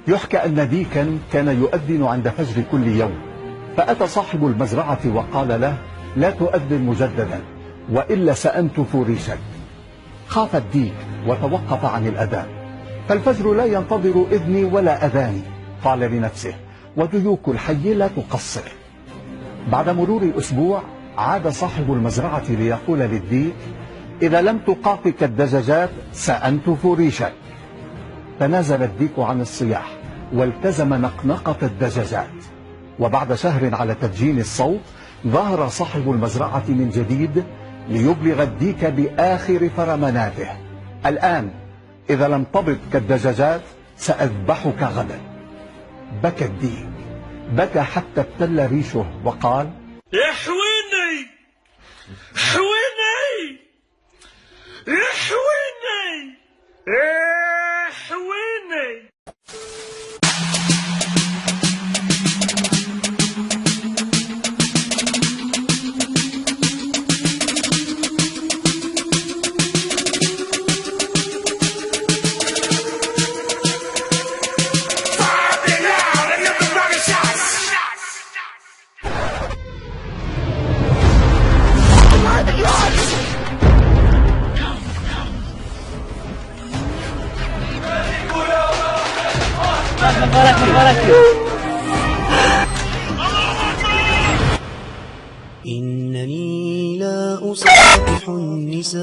يحكى أن ديكا كان يؤذن عند فجر كل يوم، فأتى صاحب المزرعة وقال له: لا تؤذن مجددا وإلا سأنتف ريشك. خاف الديك وتوقف عن الأذان، فالفجر لا ينتظر إذني ولا أذاني، قال لنفسه، وديوك الحي لا تقصر. بعد مرور أسبوع عاد صاحب المزرعة ليقول للديك: إذا لم تقاطك الدجاجات سأنتف ريشك. تنازل الديك عن الصياح والتزم نقنقة الدجاجات، وبعد شهر على تدجين الصوت ظهر صاحب المزرعة من جديد ليبلغ الديك بآخر فرماناته: الآن إذا لم تبض كالدجاجات سأذبحك غدا. بكى الديك، بكى حتى ابتل ريشه وقال: يا حويني حويني حويني حويني. إنني لا أصافح النساء.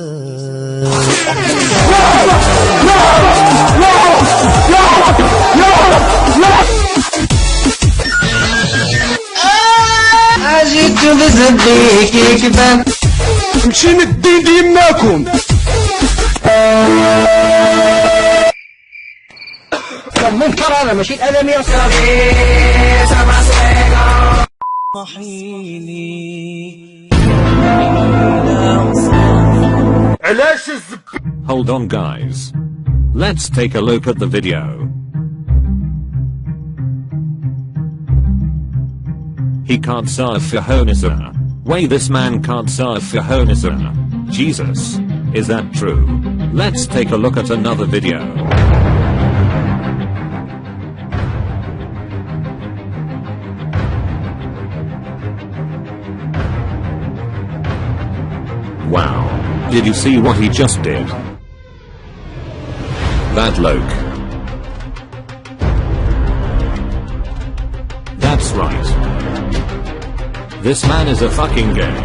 أجيت بزبيك كباب مشي ندين يماكم منكر، أنا ماشي الألم يا صاحبي. Hold on guys. Let's take a look at the video. He can't serve for Honisa. Wait, this man can't serve for Honisa. Jesus. Is that true? Let's take a look at another video. Wow. Did you see what he just did? That look. That's right. This man is a fucking gay.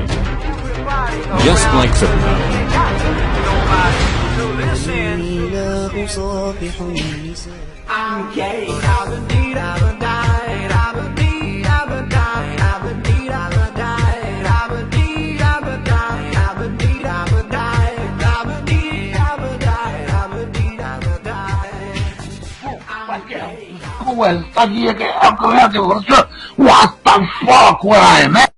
Just like Zipper. I'm gay. I've been died. I've been died. I've been died. I've been died. I've been died. I've been died. I've been died. Well, what the fuck were I, man?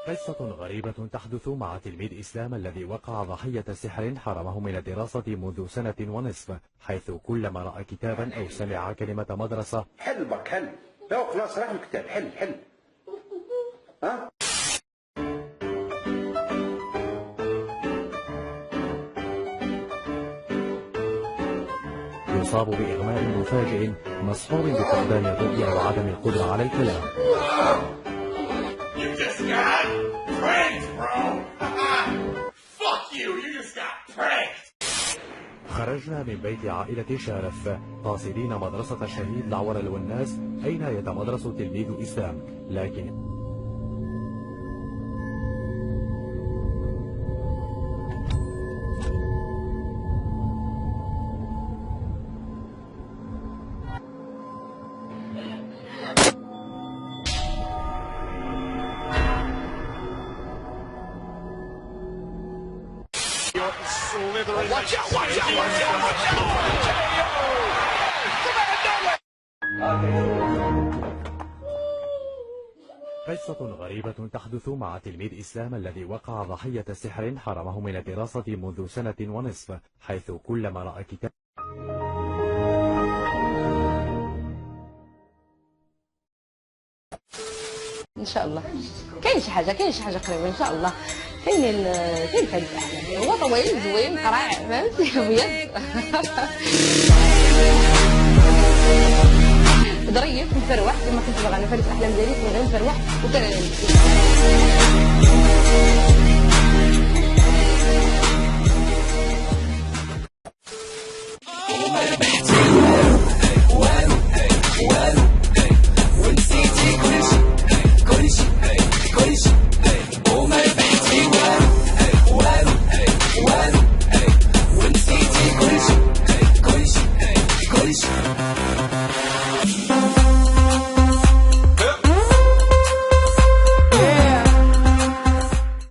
قصة غريبة تحدث مع تلميذ إسلام الذي وقع ضحية سحر حرمه من الدراسة منذ 1.5 سنة، حيث كلما رأى كتابا أو سمع كلمة مدرسة حل بك حل. لا خلاص راح الكتاب. حل ها. يصاب بإغماء مفاجئ مسحور بفقدان الرؤية وعدم القدرة على الكلام. You just got pranked, bro. Fuck you. You just got pranked. خرجنا من بيت عائلة شارف قاصدين مدرسة الشهيد العور الوناس أين يتمدرس تلميذ إسلام، لكن قصة غريبة تحدث مع تلميذ إسلام الذي وقع ضحية سحر حرمه من الدراسة منذ 1.5 سنة، حيث كلما رأى كتاب ان شاء الله كاين شي حاجه قريبه ان شاء الله. كاين فريق احلام، هو طويل زوين قراع فهمتي ابيض ظريف مفروح كما كنت باغا انا فريق احلام ديالي كان غير مفروح وكان